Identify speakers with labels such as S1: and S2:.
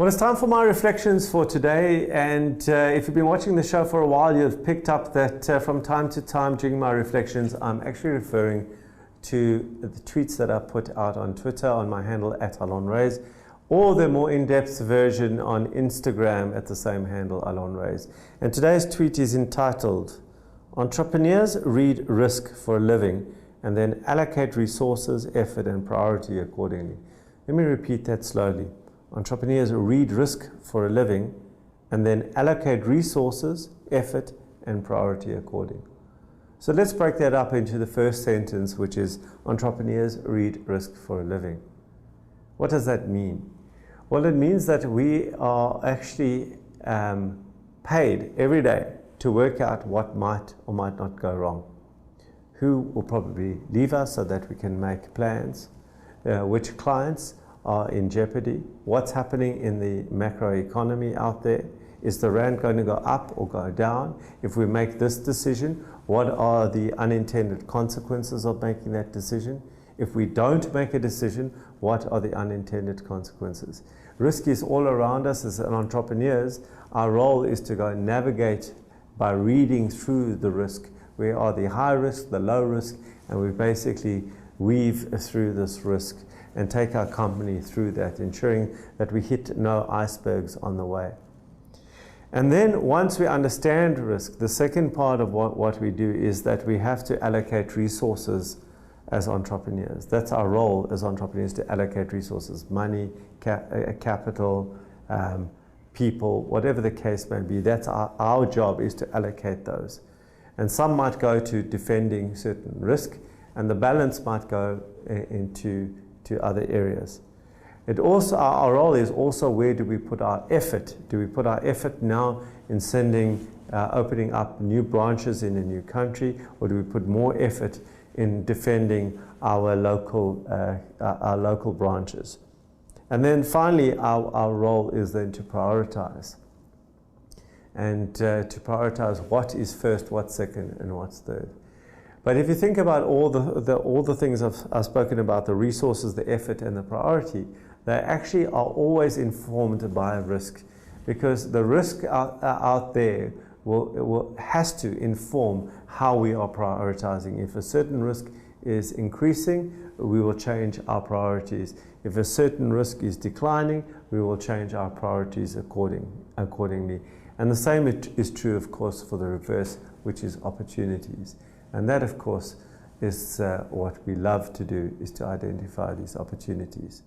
S1: Well, it's time for my reflections for today, and if you've been watching the show for a while, you've picked up that from time to time during my reflections, I'm actually referring to the tweets that I put out on Twitter on my handle @AlonRaiz, or the more in-depth version on Instagram at the same handle, AlonRaiz. And today's tweet is entitled, "Entrepreneurs read risk for a living and then allocate resources, effort and priority accordingly." Let me repeat that slowly. Entrepreneurs read risk for a living and then allocate resources, effort and priority accordingly. So let's break that up into the first sentence, which is entrepreneurs read risk for a living. What does that mean? Well, it means that we are actually paid every day to work out what might or might not go wrong. Who will probably leave us so that we can make plans, which clients are in jeopardy, what's happening in the macro economy out there, is the rand going to go up or go down? If we make this decision, what are the unintended consequences of making that decision? If we don't make a decision, what are the unintended consequences? Risk is all around us as entrepreneurs. Our role is to go and navigate by reading through the risk. Where are the high risk, the low risk, and we basically weave through this risk and take our company through that, ensuring that we hit no icebergs on the way. And then once we understand risk, the second part of what we do is that we have to allocate resources as entrepreneurs. That's our role as entrepreneurs, to allocate resources, money, capital, people, whatever the case may be. That's our job, is to allocate those. And some might go to defending certain risk, and the balance might go into other areas. It also, our role is also, where do we put our effort? Do we put our effort now in opening up new branches in a new country, or do we put more effort in defending our local branches? And then finally, our role is then to prioritize. And to prioritize what is first, what's second, and what's third. But if you think about all the things I've spoken about, the resources, the effort, and the priority, they actually are always informed by risk, because the risk out there has to inform how we are prioritizing. If a certain risk is increasing, we will change our priorities. If a certain risk is declining, we will change our priorities accordingly. And the same is true, of course, for the reverse, which is opportunities. And that, of course, is what we love to do, is to identify these opportunities.